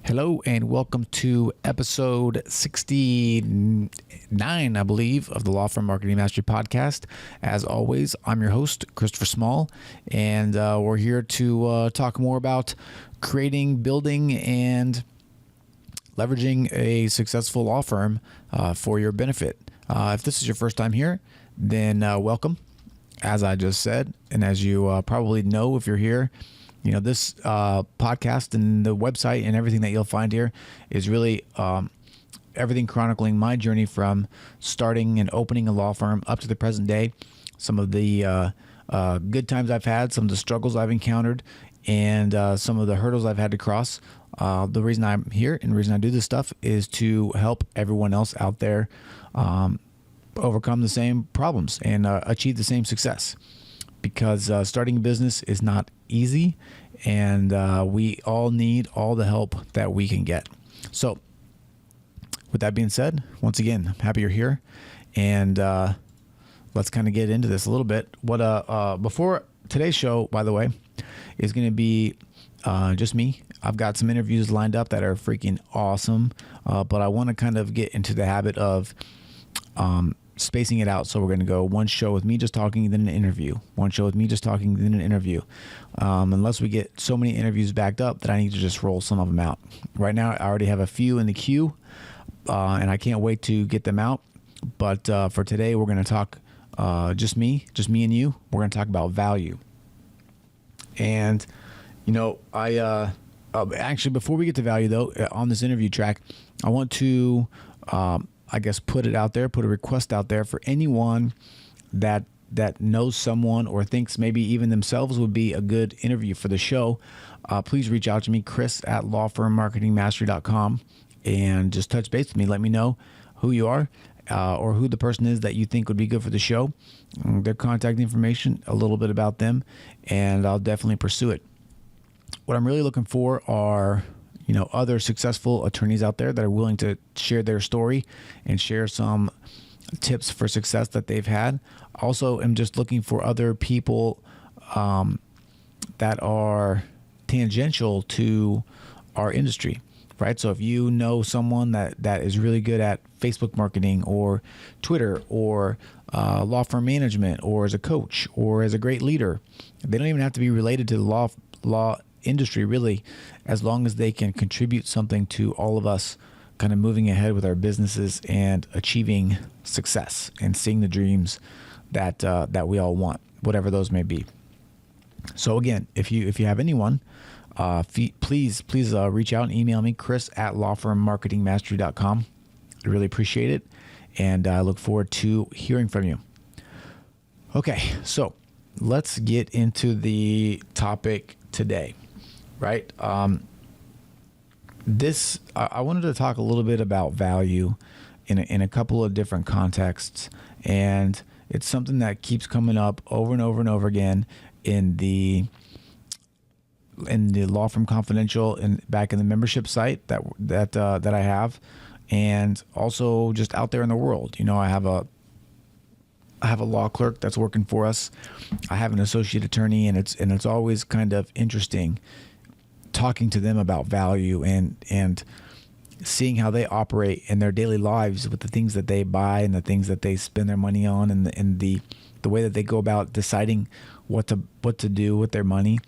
Hello and welcome to episode 69, I believe, of the Law Firm Marketing Mastery Podcast. As always, I'm your host, Christopher Small, and we're here to talk more about creating, building, and leveraging a successful law firm for your benefit. If this is your first time here, then welcome, as I just said, and as you probably know if you're here. You know, this podcast and the website and everything that you'll find here is really everything chronicling my journey from starting and opening a law firm up to the present day, some of the good times I've had, some of the struggles I've encountered, and some of the hurdles I've had to cross. The reason I'm here and the reason I do this stuff is to help everyone else out there overcome the same problems and achieve the same success. Because starting a business is not easy, and we all need all the help that we can get. So with that being said, once again, I'm happy you're here, and let's kind of get into this a little bit. Before today's show, by the way, is going to be just me. I've got some interviews lined up that are freaking awesome, but I want to kind of get into the habit of spacing it out. So we're going to go one show with me just talking, then an interview. One show with me just talking, then an interview. Unless we get so many interviews backed up that I need to just roll some of them out. Right now, I already have a few in the queue, and I can't wait to get them out. But for today, we're going to talk just me and you. We're going to talk about value. And, you know, actually, before we get to value, though, on this interview track, I want to put it out there, put a request out there for anyone that knows someone or thinks maybe even themselves would be a good interview for the show. Please reach out to me, Chris at lawfirmmarketingmastery.com, and just touch base with me. Let me know who you are or who the person is that you think would be good for the show, their contact information, a little bit about them, and I'll definitely pursue it. What I'm really looking for are other successful attorneys out there that are willing to share their story and share some tips for success that they've had. Also, I'm just looking for other people that are tangential to our industry, right? So if you know someone that is really good at Facebook marketing or Twitter or law firm management or as a coach or as a great leader, they don't even have to be related to the law industry, really, as long as they can contribute something to all of us kind of moving ahead with our businesses and achieving success and seeing the dreams that we all want, whatever those may be. So again, if you have anyone, please reach out and email me, Chris at lawfirmmarketingmastery.com. I really appreciate it, and I look forward to hearing from you. Okay, so let's get into the topic today. Right. I wanted to talk a little bit about value in a couple of different contexts, and it's something that keeps coming up over and over and over again in the Law Firm Confidential and back in the membership site that I have, and also just out there in the world. I have a law clerk that's working for us. I have an associate attorney, and it's always kind of interesting talking to them about value and seeing how they operate in their daily lives with the things that they buy and the things that they spend their money on, and the way that they go about deciding what to do with their money,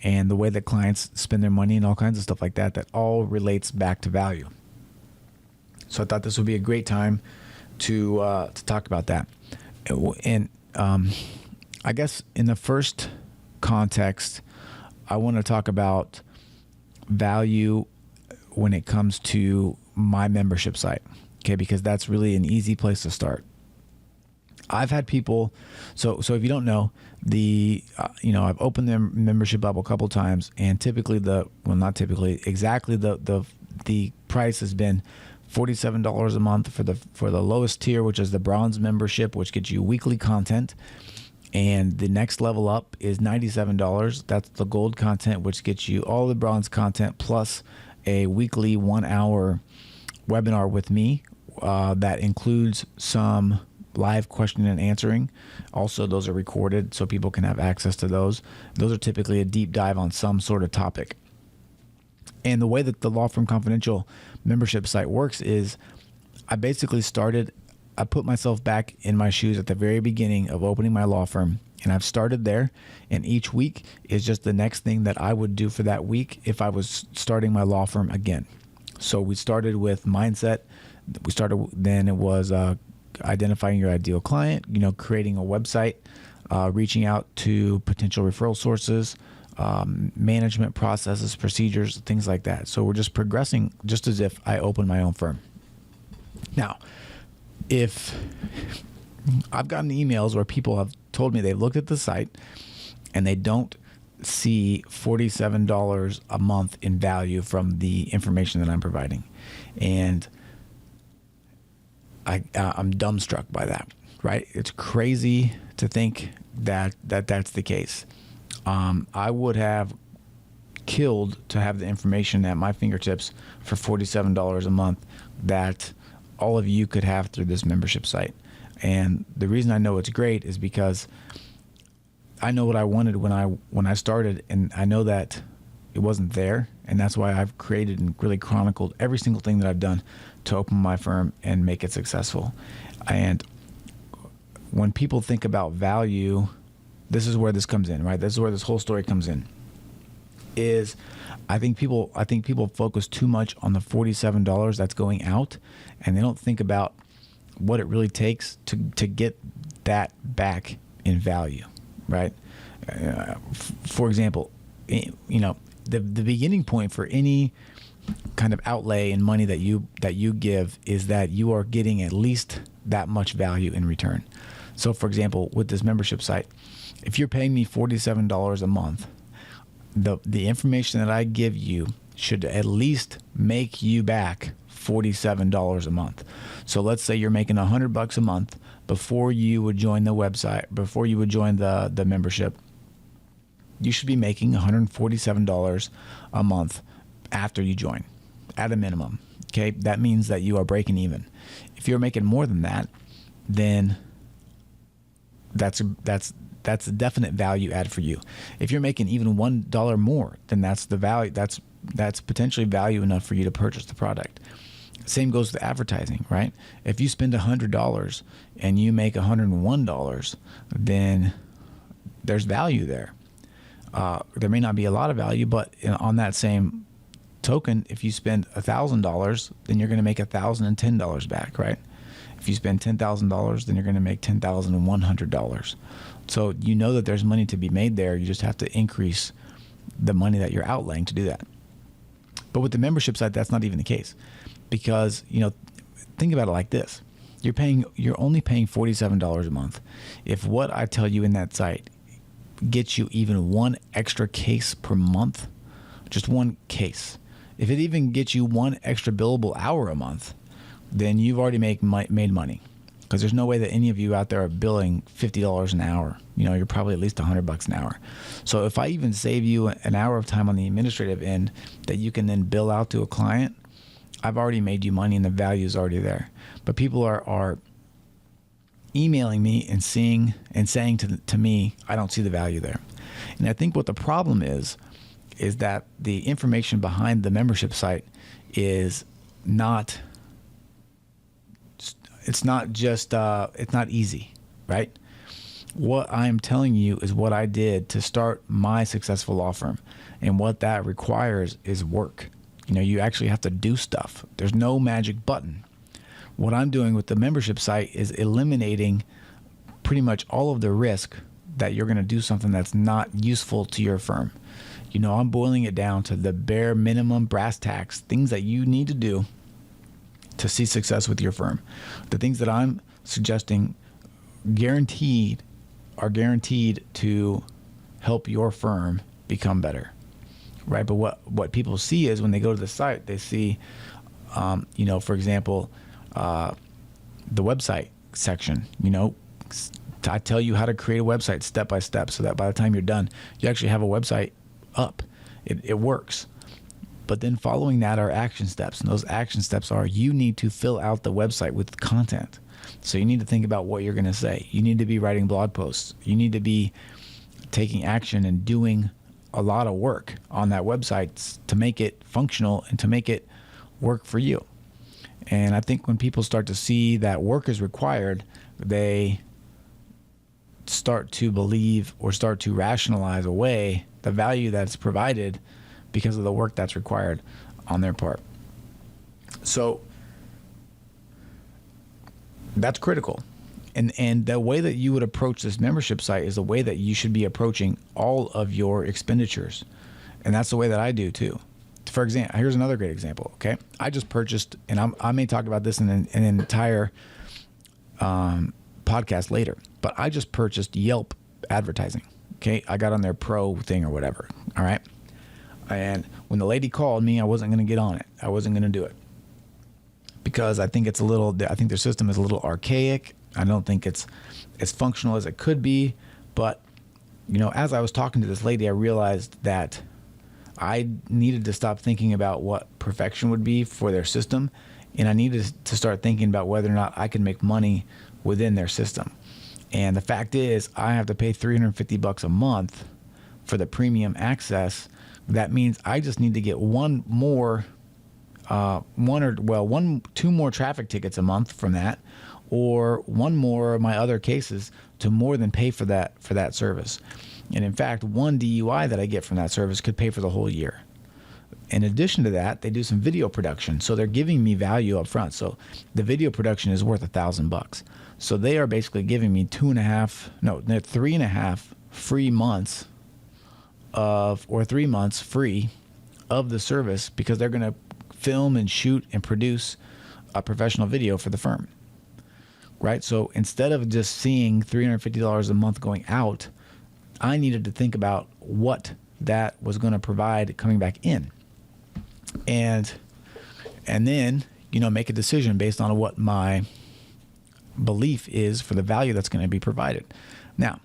and the way that clients spend their money and all kinds of stuff like that all relates back to value. So I thought this would be a great time to talk about that. And I guess in the first context, I want to talk about value when it comes to my membership site, okay? Because that's really an easy place to start. I've had people, so if you don't know, I've opened their membership up a couple times, and typically the price has been $47 a month for the lowest tier, which is the bronze membership, which gets you weekly content. And the next level up is $97. That's the gold content, which gets you all the bronze content plus a weekly 1-hour webinar with me that includes some live question and answering. Also, those are recorded so people can have access to those. Those are typically a deep dive on some sort of topic. And the way that the Law Firm Confidential membership site works is I put myself back in my shoes at the very beginning of opening my law firm, and I've started there, and each week is just the next thing that I would do for that week if I was starting my law firm again. So we started with mindset. Then it was identifying your ideal client, creating a website, reaching out to potential referral sources, management processes, procedures, things like that. So we're just progressing just as if I opened my own firm. Now, if I've gotten emails where people have told me they've looked at the site and they don't see $47 a month in value from the information that I'm providing. And I'm dumbstruck by that, right? It's crazy to think that's the case. I would have killed to have the information at my fingertips for $47 a month that all of you could have through this membership site. And the reason I know it's great is because I know what I wanted when I started, and I know that it wasn't there, and that's why I've created and really chronicled every single thing that I've done to open my firm and make it successful. And when people think about value, this is where this comes in, right? This is where this whole story comes in. I think people focus too much on the $47 that's going out, and they don't think about what it really takes to get that back in value, right? For example, the beginning point for any kind of outlay and money that you give is that you are getting at least that much value in return. So, for example, with this membership site, if you're paying me $47 a month, the information that I give you should at least make you back $47 a month. So let's say you're making $100 a month before you would join the website, before you would join the membership. You should be making $147 a month after you join, at a minimum. Okay, that means that you are breaking even. If you're making more than that, then that's a definite value add for you. If you're making even $1 more, then that's the value. That's potentially value enough for you to purchase the product. Same goes with advertising, right? If you spend $100 and you make $101, then there's value there. There may not be a lot of value, but on that same token, if you spend $1,000, then you're going to make $1,010 back, right? If you spend $10,000, then you're going to make $10,100. So you know that there's money to be made there. You just have to increase the money that you're outlaying to do that. But with the membership site, that's not even the case, because think about it like this: you're only paying $47 a month. If what I tell you in that site gets you even one extra case per month, just one case, if it even gets you one extra billable hour a month, then you've already made money. Because there's no way that any of you out there are billing $50 an hour. You're probably at least $100 an hour. So if I even save you an hour of time on the administrative end that you can then bill out to a client, I've already made you money and the value is already there. But people are emailing me and saying to me, I don't see the value there. And I think what the problem is that the information behind the membership site is not. It's not easy, right? What I'm telling you is what I did to start my successful law firm. And what that requires is work. You actually have to do stuff. There's no magic button. What I'm doing with the membership site is eliminating pretty much all of the risk that you're going to do something that's not useful to your firm. I'm boiling it down to the bare minimum brass tacks, things that you need to do to see success with your firm. The things that I'm suggesting are guaranteed to help your firm become better, right? But what people see is when they go to the site, they see, for example, the website section. I tell you how to create a website step by step, so that by the time you're done, you actually have a website up. It works. But then following that are action steps. And those action steps are you need to fill out the website with content. So you need to think about what you're going to say. You need to be writing blog posts. You need to be taking action and doing a lot of work on that website to make it functional and to make it work for you. And I think when people start to see that work is required, they start to believe or start to rationalize away the value that's provided because of the work that's required on their part. So that's critical. And the way that you would approach this membership site is the way that you should be approaching all of your expenditures. And that's the way that I do too. For example, here's another great example. Okay. I just purchased, and I may talk about this in an entire podcast later, but I just purchased Yelp advertising. Okay. I got on their pro thing or whatever. All right. And when the lady called me, I wasn't going to get on it. I wasn't going to do it because I think I think their system is a little archaic. I don't think it's as functional as it could be. But, as I was talking to this lady, I realized that I needed to stop thinking about what perfection would be for their system. And I needed to start thinking about whether or not I could make money within their system. And the fact is, I have to pay $350 a month for the premium access. That means I just need to get two more traffic tickets a month from that, or one more of my other cases to more than pay for that service. And in fact, one DUI that I get from that service could pay for the whole year. In addition to that, they do some video production. So they're giving me value up front. So the video production is worth $1,000. So they are basically giving me 3.5 free months or 3 months free of the service because they're going to film and shoot and produce a professional video for the firm. Right? So instead of just seeing $350 a month going out, I needed to think about what that was going to provide coming back in. And then, make a decision based on what my belief is for the value that's going to be provided. Now,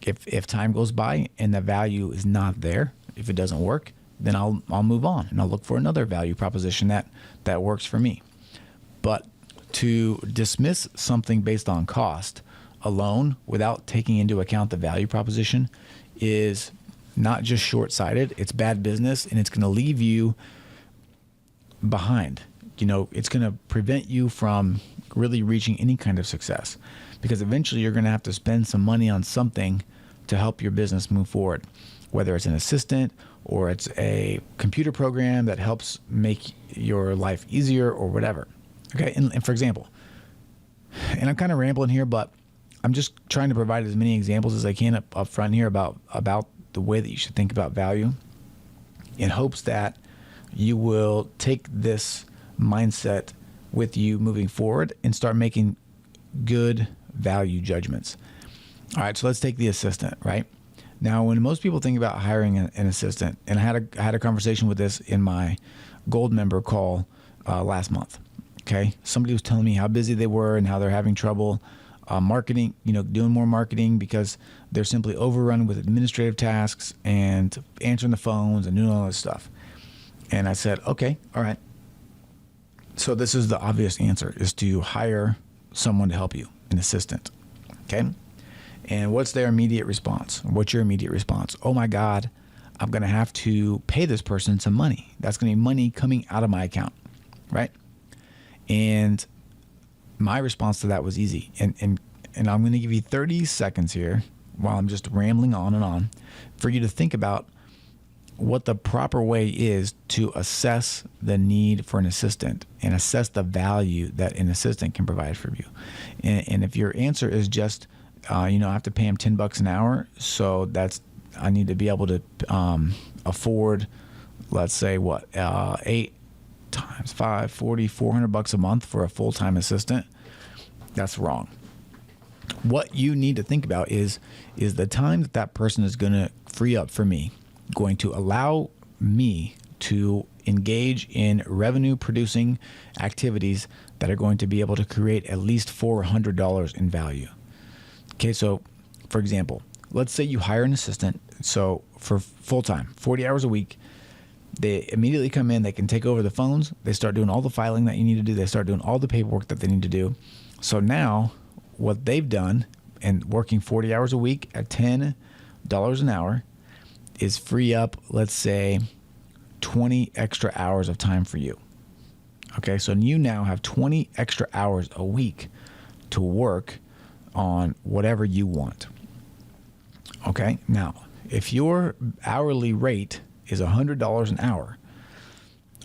if time goes by and the value is not there, if it doesn't work, then I'll move on and I'll look for another value proposition that works for me. But to dismiss something based on cost alone without taking into account the value proposition is not just short-sighted, it's bad business, and it's going to leave you behind. It's going to prevent you from really reaching any kind of success because eventually you're going to have to spend some money on something to help your business move forward, whether it's an assistant or it's a computer program that helps make your life easier or whatever. Okay, and for example, and I'm kind of rambling here, but I'm just trying to provide as many examples as I can up front here about the way that you should think about value in hopes that you will take this mindset with you moving forward and start making good value judgments. All right, so let's take the assistant, right? Now, when most people think about hiring an assistant, and I had a conversation with this in my gold member call last month. Okay, somebody was telling me how busy they were and how they're having trouble marketing, doing more marketing because they're simply overrun with administrative tasks and answering the phones and doing all this stuff. And I said, okay, all right. So this is the obvious answer, is to hire someone to help you, an assistant. Okay. And what's their immediate response? What's your immediate response? Oh my God, I'm going to have to pay this person some money. That's going to be money coming out of my account. Right. And my response to that was easy. And I'm going to give you 30 seconds here while I'm just rambling on and on for you to think about what the proper way is to assess the need for an assistant and assess the value that an assistant can provide for you. And if your answer is just, I have to pay him $10 an hour, so I need to be able to afford, let's say, 8 times 5, 40, $400 a month for a full-time assistant. That's wrong. What you need to think about is the time that person is going to free up for me going to allow me to engage in revenue producing activities that are going to be able to create at least $400 in value. Okay, so for example, let's say you hire an assistant. So for full-time, 40 hours a week, they immediately come in, they can take over the phones, they start doing all the filing that you need to do, they start doing all the paperwork that they need to do. So now what they've done, and working 40 hours a week at $10 an hour, is free up, let's say, 20 extra hours of time for you. Okay, so you now have 20 extra hours a week to work on whatever you want. Okay, now, if your hourly rate is $100 an hour,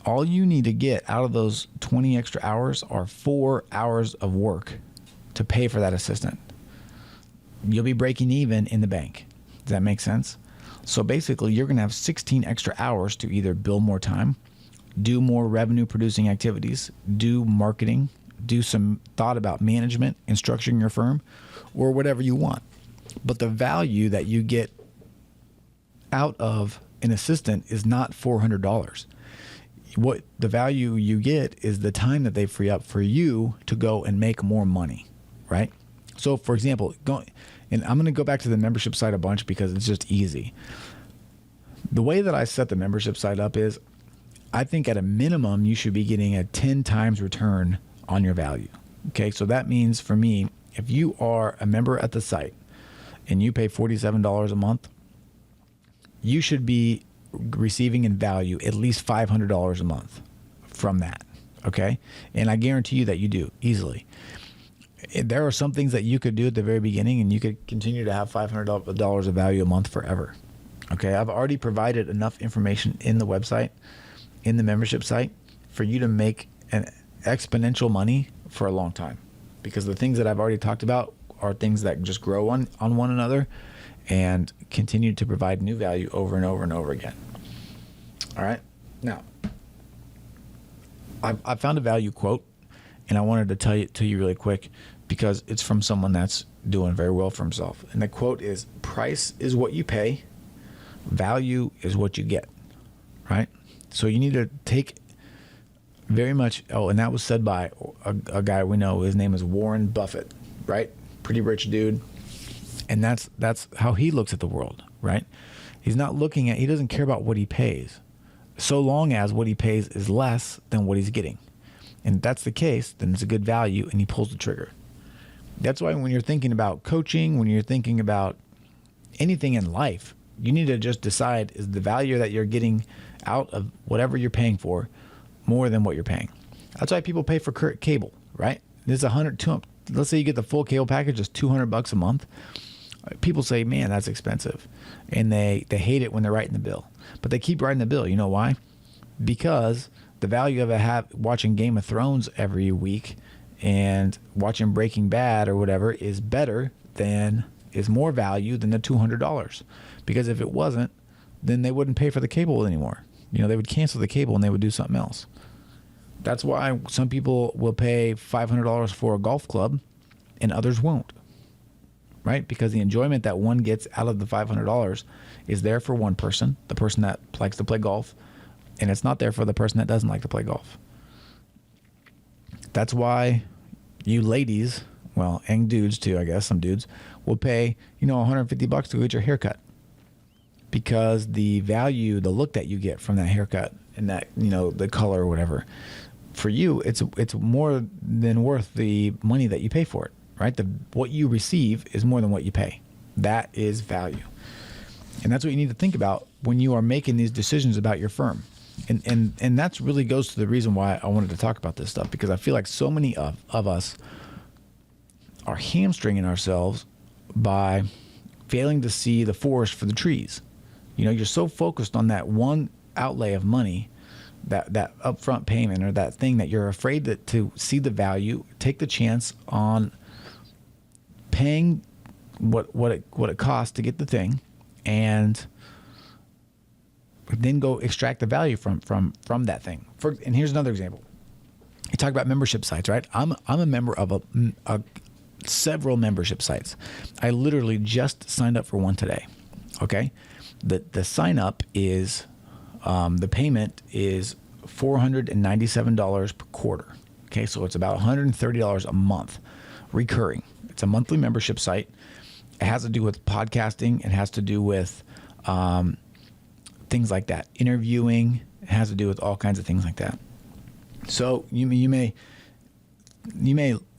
all you need to get out of those 20 extra hours are 4 hours of work to pay for that assistant. You'll be breaking even in the bank. Does that make sense? So basically, you're going to have 16 extra hours to either bill more time, do more revenue producing activities, do marketing, do some thought about management and structuring your firm, or whatever you want. But the value that you get out of an assistant is not $400. What the value you get is the time that they free up for you to go and make more money, right? So for example, and I'm going to go back to the membership site a bunch because it's just easy. The way that I set the membership site up is, I think at a minimum, you should be getting a 10 times return on your value. Okay, so that means for me, if you are a member at the site and you pay $47 a month, you should be receiving in value at least $500 a month from that. Okay, and I guarantee you that you do easily. There are some things that you could do at the very beginning and you could continue to have $500 of value a month forever. Okay, I've already provided enough information in the website, in the membership site, for you to make an exponential money for a long time, because the things that I've already talked about are things that just grow on one another and continue to provide new value over and over and over again. All right, now I found a value quote, and I wanted to tell you really quick because it's from someone that's doing very well for himself. And the quote is, "Price is what you pay, value is what you get." Right? So you need to take very much, and that was said by a guy we know. His name is Warren Buffett, right? Pretty rich dude. And that's how he looks at the world, right? He doesn't care about what he pays, so long as what he pays is less than what he's getting. And if that's the case, then it's a good value and he pulls the trigger. That's why when you're thinking about coaching, when you're thinking about anything in life, you need to just decide, is the value that you're getting out of whatever you're paying for more than what you're paying? That's why people pay for cable, right? There's let's say you get the full cable package, it's $200 a month. People say, man, that's expensive. And they hate it when they're writing the bill. But they keep writing the bill. You know why? Because the value of watching Game of Thrones every week and watching Breaking Bad or whatever is more value than the $200. Because if it wasn't, then they wouldn't pay for the cable anymore. They would cancel the cable and they would do something else. That's why some people will pay $500 for a golf club and others won't. Right? Because the enjoyment that one gets out of the $500 is there for one person, the person that likes to play golf, and it's not there for the person that doesn't like to play golf. That's why you ladies, and dudes too, I guess, some dudes, will pay, $150 to get your haircut. Because the value, the look that you get from that haircut and that, the color or whatever, for you, it's more than worth the money that you pay for it. Right? What you receive is more than what you pay. That is value. And that's what you need to think about when you are making these decisions about your firm. And that's really goes to the reason why I wanted to talk about this stuff, because I feel like so many of us are hamstringing ourselves by failing to see the forest for the trees. You're so focused on that one outlay of money, that upfront payment or that thing, that you're afraid to see the value, take the chance on paying what it costs to get the thing, and then go extract the value from that thing. And here's another example. You talk about membership sites, right? I'm a member of several membership sites. I literally just signed up for one today. Okay, the sign up is the payment is $497 per quarter. Okay, so it's about $130 a month, recurring. It's a monthly membership site. It has to do with podcasting. It has to do with things like that. Interviewing. It has to do with all kinds of things like that. So you may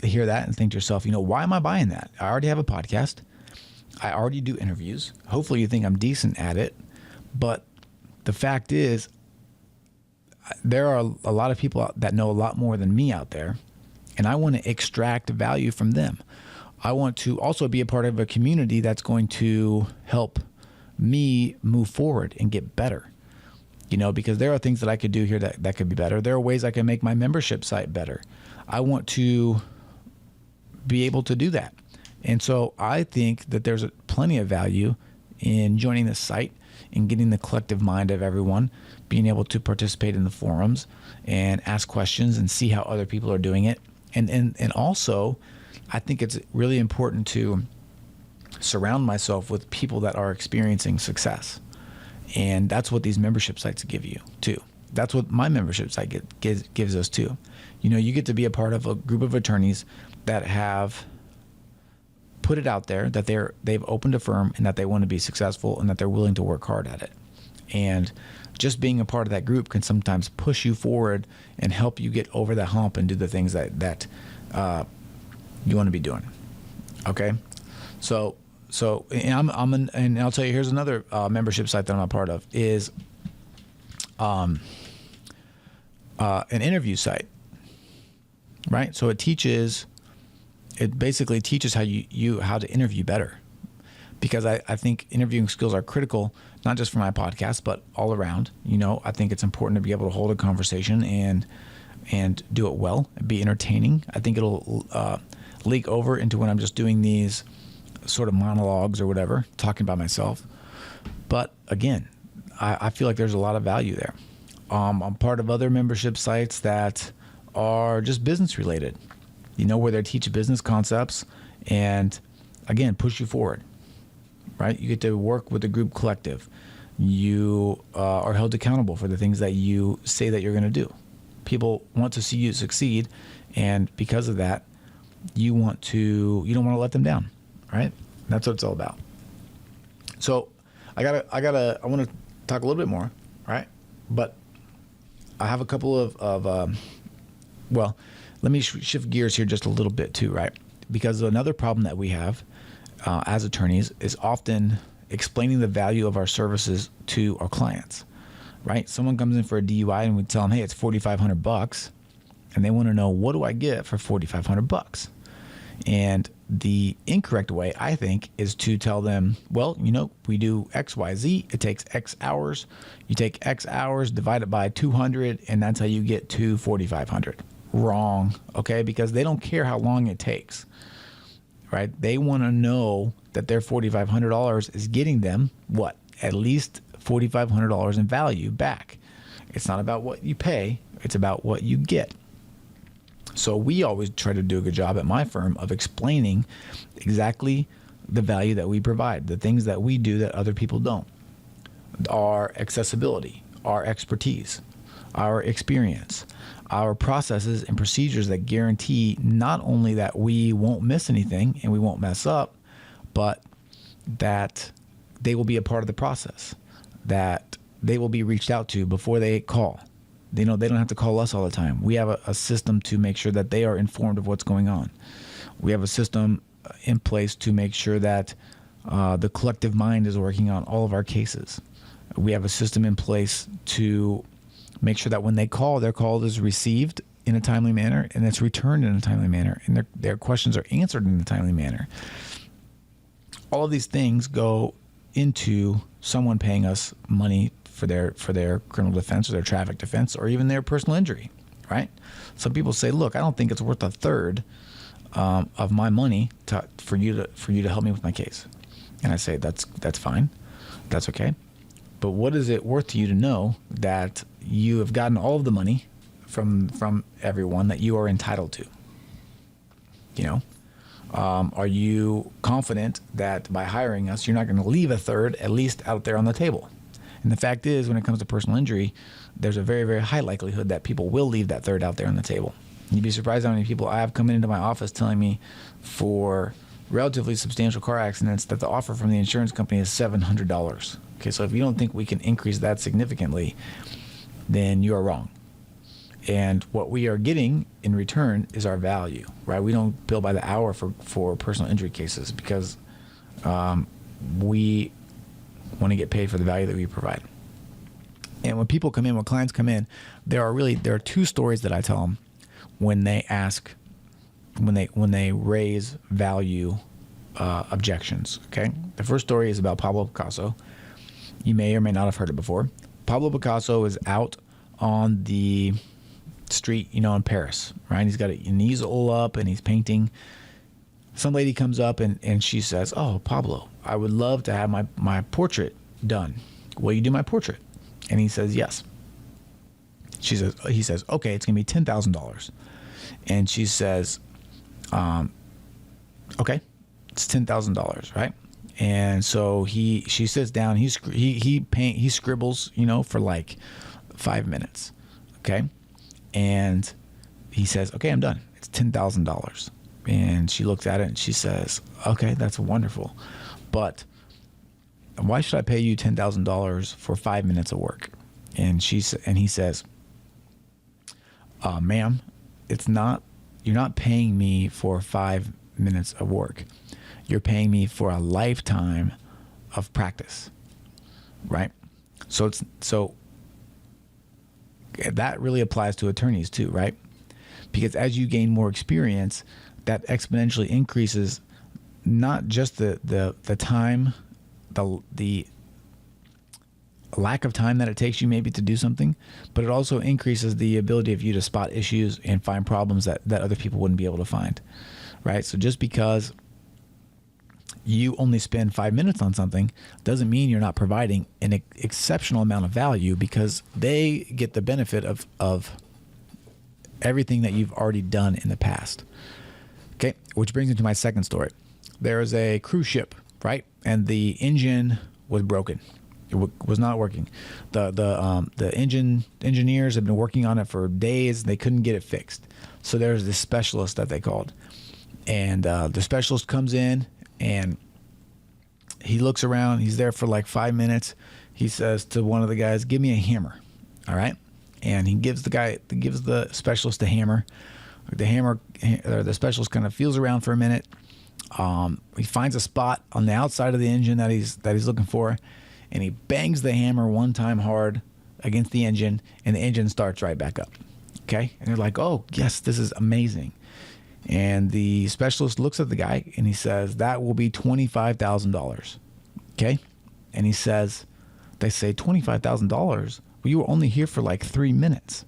hear that and think to yourself, why am I buying that? I already have a podcast. I already do interviews. Hopefully you think I'm decent at it. But the fact is, there are a lot of people that know a lot more than me out there, and I want to extract value from them. I want to also be a part of a community that's going to help me move forward and get better. Because there are things that I could do here that could be better. There are ways I can make my membership site better. I want to be able to do that. And so I think that there's plenty of value in joining this site and getting the collective mind of everyone, being able to participate in the forums and ask questions and see how other people are doing it. And also, I think it's really important to surround myself with people that are experiencing success. And that's what these membership sites give you too. That's what my membership site gives us too. You get to be a part of a group of attorneys that have put it out there that they've opened a firm and that they want to be successful and that they're willing to work hard at it. And just being a part of that group can sometimes push you forward and help you get over that hump and do the things that you want to be doing. Okay, so and and I'll tell you, here's another membership site that I'm a part of is an interview site, right? So it basically teaches how how to interview better, because I think interviewing skills are critical, not just for my podcast, but all around. I think it's important to be able to hold a conversation and do it well, be entertaining. I think it'll leak over into when I'm just doing these sort of monologues or whatever, talking by myself. But again, I feel like there's a lot of value there. I'm part of other membership sites that are just business related, where they teach business concepts and, again, push you forward, right? You get to work with a group collective. You are held accountable for the things that you say that you're going to do. People want to see you succeed, and because of that, you don't want to let them down, right? That's what it's all about. So I want to talk a little bit more, right? But I have a couple of let me shift gears here just a little bit too, right? Because another problem that we have as attorneys is often explaining the value of our services to our clients, right? Someone comes in for a DUI and we tell them, hey, it's $4,500, and they want to know, what do I get for $4,500? And the incorrect way, I think, is to tell them, well, we do X, Y, Z. It takes X hours. You take X hours, divide it by 200, and that's how you get to $4,500. Wrong, okay? Because they don't care how long it takes, right? They want to know that their $4,500 is getting them what? At least $4,500 in value back. It's not about what you pay. It's about what you get. So we always try to do a good job at my firm of explaining exactly the value that we provide, the things that we do that other people don't. Our accessibility, our expertise, our experience, our processes and procedures that guarantee not only that we won't miss anything and we won't mess up, but that they will be a part of the process, that they will be reached out to before they call. They don't have to call us all the time. We have a system to make sure that they are informed of what's going on. We have a system in place to make sure that the collective mind is working on all of our cases. We have a system in place to make sure that when they call, their call is received in a timely manner and it's returned in a timely manner, and their questions are answered in a timely manner. All of these things go into someone paying us money for their criminal defense or their traffic defense or even their personal injury, right? Some people say, look, I don't think it's worth a third of my money for you to help me with my case. And I say, that's fine. That's okay. But what is it worth to you to know that you have gotten all of the money from everyone that you are entitled to? Are you confident that by hiring us, you're not going to leave a third at least out there on the table? And the fact is, when it comes to personal injury, there's a very, very high likelihood that people will leave that third out there on the table. You'd be surprised how many people I have coming into my office telling me for relatively substantial car accidents that the offer from the insurance company is $700. Okay, so if you don't think we can increase that significantly, then you are wrong. And what we are getting in return is our value, right? We don't bill by the hour for personal injury cases because we want to get paid for the value that we provide. And when people come in, when clients come in, there are two stories that I tell them when they raise value objections. Okay, the first story is about Pablo Picasso. You may or may not have heard it before. Pablo Picasso is out on the street, in Paris, right? He's got an easel up and he's painting. Some lady comes up and she says, "Oh, Pablo, I would love to have my portrait done. Will you do my portrait?" And he says, "Yes." He says, "Okay, it's gonna be $10,000." And she says, "Okay, it's $10,000, right?" And so she sits down. He scribbles, for like 5 minutes, okay. And he says, "Okay, I'm done. It's $10,000." And she looks at it and she says, "Okay, that's wonderful, but why should I pay you $10,000 for 5 minutes of work?" And he says, "Ma'am, you're not paying me for 5 minutes of work. You're paying me for a lifetime of practice." Right? So that really applies to attorneys too, right? Because as you gain more experience, that exponentially increases not just the time, the lack of time that it takes you maybe to do something, but it also increases the ability of you to spot issues and find problems that other people wouldn't be able to find, right? So just because you only spend 5 minutes on something doesn't mean you're not providing an exceptional amount of value, because they get the benefit of everything that you've already done in the past. Okay, which brings me to my second story. There is a cruise ship, right? And the engine was broken. It was not working. The engineers have been working on it for days. They couldn't get it fixed. So there's this specialist that they called. And the specialist comes in and he looks around. He's there for like 5 minutes. He says to one of the guys, "Give me a hammer." All right. And he gives the specialist a hammer. The specialist kind of feels around for a minute. He finds a spot on the outside of the engine that he's looking for, and he bangs the hammer one time hard against the engine, and the engine starts right back up. Okay. And they're like, "Oh yes, this is amazing." And the specialist looks at the guy and he says, "That will be $25,000. Okay. And they say, $25,000? Well, you were only here for like 3 minutes.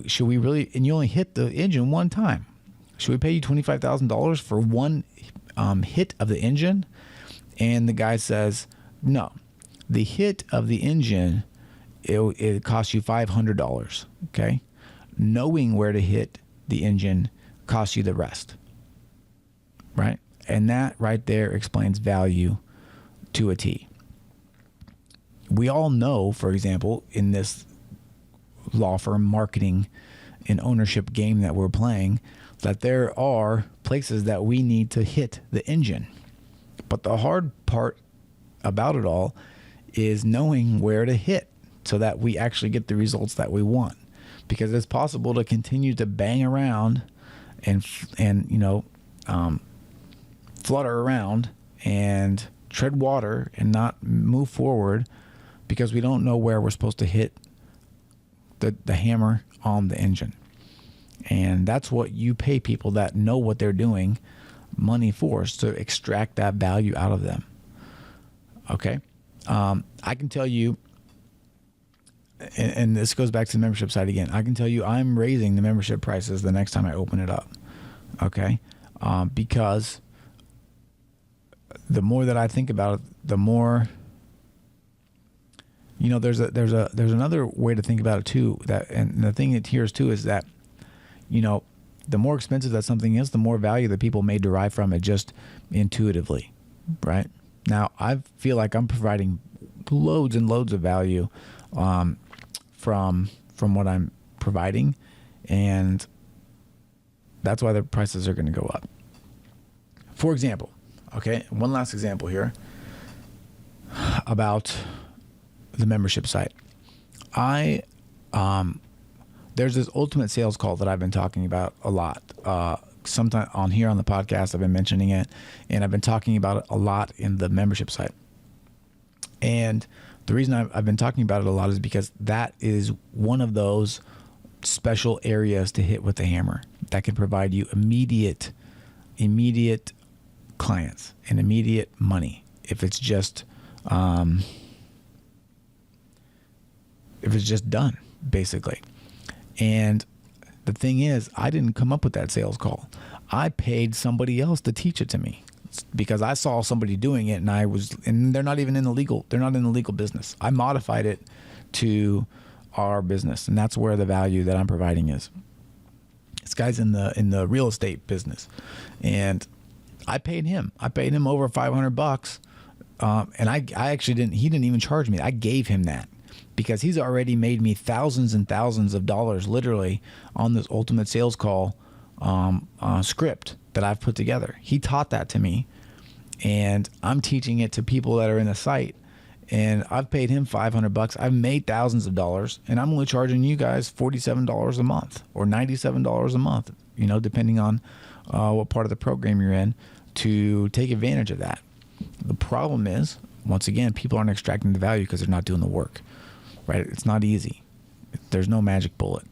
Should we really, and you only hit the engine one time. Should we pay you $25,000 for one hit of the engine?" And the guy says, "No, the hit of the engine, it costs you $500. Okay. Knowing where to hit the engine costs you the rest." Right? And that right there explains value to a T. We all know, for example, in this law firm marketing and ownership game that we're playing, that there are places that we need to hit the engine. But the hard part about it all is knowing where to hit so that we actually get the results that we want. Because it's possible to continue to bang around and flutter around and tread water and not move forward because we don't know where we're supposed to hit the hammer on the engine. And that's what you pay people that know what they're doing money for, is to extract that value out of them. Okay. I can tell you, and this goes back to the membership side again, I can tell you I'm raising the membership prices the next time I open it up. Okay. Because the more that I think about it, the more, there's another way to think about it too. And the thing that here is too is that, the more expensive that something is, the more value that people may derive from it just intuitively, right? Now, I feel like I'm providing loads and loads of value from what I'm providing, and that's why the prices are going to go up. For example, okay, one last example here about the membership site. There's this ultimate sales call that I've been talking about a lot sometime on here on the podcast, I've been mentioning it, and I've been talking about it a lot in the membership site. And the reason I've been talking about it a lot is because that is one of those special areas to hit with the hammer that can provide you immediate clients and immediate money if it's just done, basically. And the thing is, I didn't come up with that sales call. I paid somebody else to teach it to me because I saw somebody doing it, and they're not even in the legal business. I modified it to our business, and that's where the value that I'm providing is. This guy's in the real estate business, and I paid him. I paid him over $500, and I actually didn't. He didn't even charge me. I gave him that because he's already made me thousands and thousands of dollars, literally, on this ultimate sales call script that I've put together. He taught that to me, and I'm teaching it to people that are in the site. And I've paid him $500. I've made thousands of dollars, and I'm only charging you guys $47 a month or $97 a month, depending on what part of the program you're in, to take advantage of that. The problem is, once again, people aren't extracting the value because they're not doing the work, right? It's not easy. There's no magic bullet.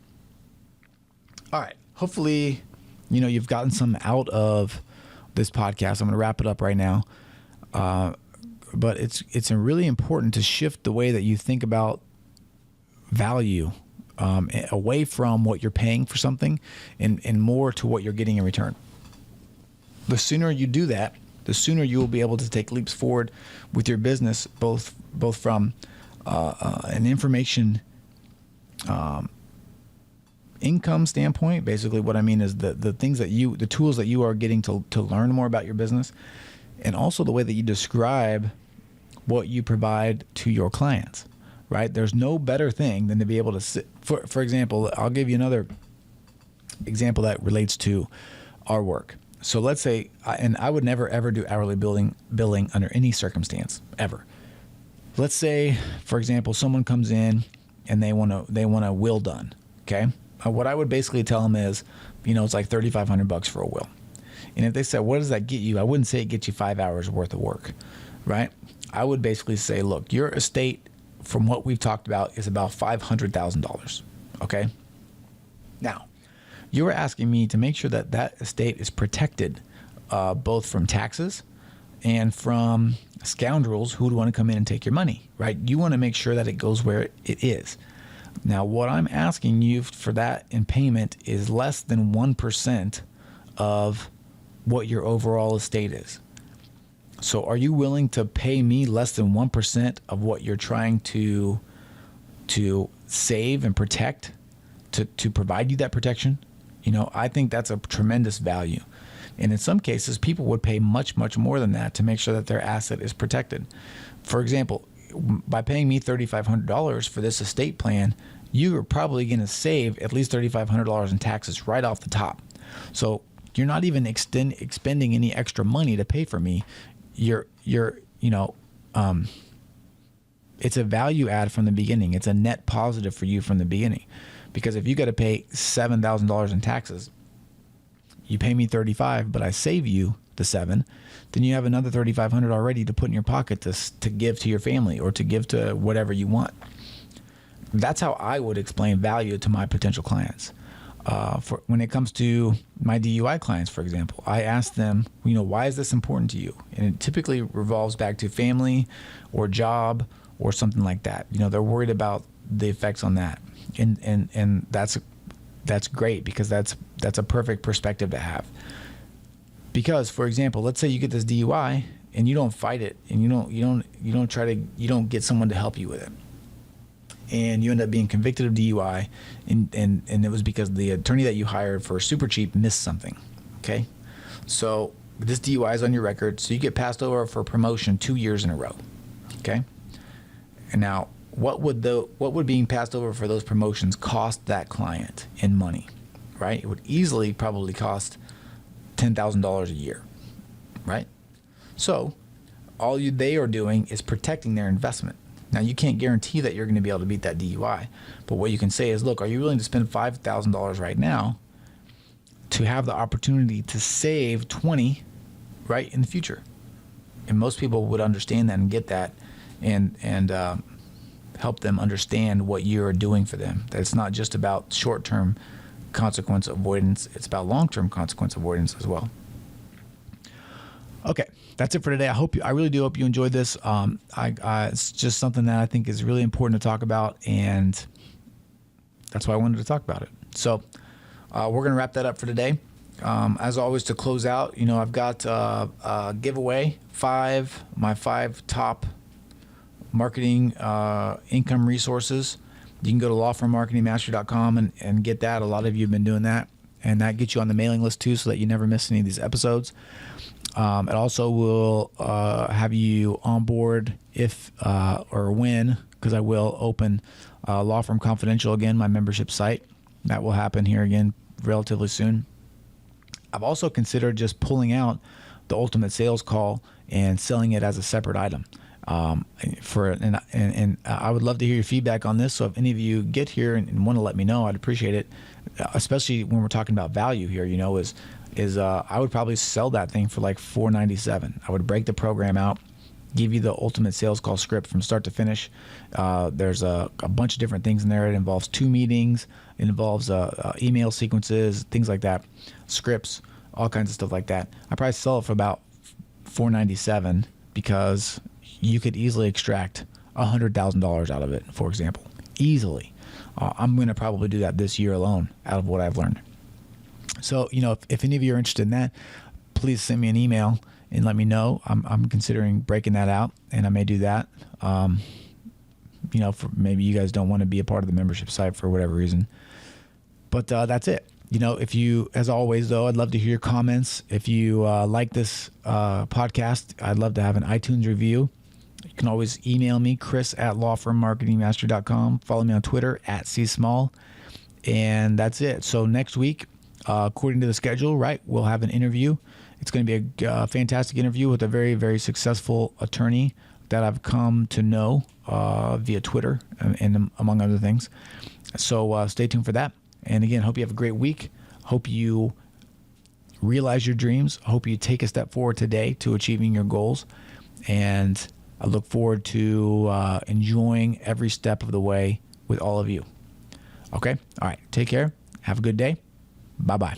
All right. Hopefully, you've gotten some out of this podcast. I'm going to wrap it up right now. But it's really important to shift the way that you think about value away from what you're paying for something and more to what you're getting in return. The sooner you do that, the sooner you will be able to take leaps forward with your business, both from an information income standpoint. Basically, what I mean is the things the tools that you are getting to learn more about your business, and also the way that you describe what you provide to your clients, right? There's no better thing than to be able to sit. For example, I'll give you another example that relates to our work. So let's say, and I would never ever do hourly billing under any circumstance ever. Let's say, for example, someone comes in and they want a will done. Okay, what I would basically tell them is, it's like $3,500 for a will. And if they said, what does that get you? I wouldn't say it gets you 5 hours worth of work, right? I would basically say, look, your estate, from what we've talked about, is about $500,000. Okay. Now, you were asking me to make sure that estate is protected, both from taxes and from scoundrels who would want to come in and take your money, right? You want to make sure that it goes where it is. Now, what I'm asking you for that in payment is less than 1% of what your overall estate is. So are you willing to pay me less than 1% of what you're trying to save and protect to provide you that protection? I think that's a tremendous value. And in some cases, people would pay much, much more than that to make sure that their asset is protected. For example, by paying me $3,500 for this estate plan, you are probably going to save at least $3,500 in taxes right off the top. So you're not even expending any extra money to pay for me. It's a value add from the beginning. It's a net positive for you from the beginning, because if you got to pay $7,000 in taxes, you pay me $35,000, but I save you the $7,000, then you have another $3,500 already to put in your pocket to give to your family or to give to whatever you want. That's how I would explain value to my potential clients. For when it comes to my DUI clients, for example, I ask them, why is this important to you? And it typically revolves back to family or job or something like that. They're worried about the effects on that. And that's great, because that's a perfect perspective to have. Because, for example, let's say you get this DUI and you don't fight it, and you don't get someone to help you with it, and you end up being convicted of DUI, and it was because the attorney that you hired for super cheap missed something. Okay, so this DUI is on your record, so you get passed over for promotion 2 years in a row. Okay, and now what would being passed over for those promotions cost that client in money? Right, it would easily probably cost $10,000 a year, right? So all they are doing is protecting their investment. Now, you can't guarantee that you're going to be able to beat that DUI, but what you can say is, look, are you willing to spend $5,000 right now to have the opportunity to save 20 right in the future. And most people would understand that and get that, and help them understand what you're doing for them. That it's not just about short-term consequence avoidance, it's about long-term consequence avoidance as well. Okay, that's it for today. I really do hope you enjoyed this. It's just something that I think is really important to talk about, and that's why I wanted to talk about it. So we're going to wrap that up for today. As always, to close out, I've got a giveaway, my five top marketing income resources. You can go to lawfirmmarketingmastery.com and get that. A lot of you have been doing that, and that gets you on the mailing list too, so that you never miss any of these episodes. It also will have you on board if or when, because I will open Law Firm Confidential again, my membership site. That will happen here again relatively soon. I've also considered just pulling out the Ultimate Sales Call and selling it as a separate item. I would love to hear your feedback on this. So if any of you get here and want to let me know, I'd appreciate it. Especially when we're talking about value here, I would probably sell that thing for like $497. I would break the program out, give you the Ultimate Sales Call script from start to finish. There's a bunch of different things in there. It involves 2 meetings. It involves email sequences, things like that, scripts, all kinds of stuff like that. I probably sell it for about $497 because you could easily extract $100,000 out of it, for example, easily. I'm going to probably do that this year alone out of what I've learned. So, if any of you are interested in that, please send me an email and let me know. I'm considering breaking that out, and I may do that. For maybe you guys don't want to be a part of the membership site for whatever reason. But that's it. If you, as always, though, I'd love to hear your comments. If you like this podcast, I'd love to have an iTunes review. You can always email me, chris@lawfirmmarketingmastery.com. Follow me on Twitter @csmall. And that's it. So next week, according to the schedule, right, we'll have an interview. It's going to be a fantastic interview with a very, very successful attorney that I've come to know via Twitter and among other things. So stay tuned for that. And again, hope you have a great week. Hope you realize your dreams. Hope you take a step forward today to achieving your goals. And I look forward to enjoying every step of the way with all of you. Okay? All right. Take care. Have a good day. Bye-bye.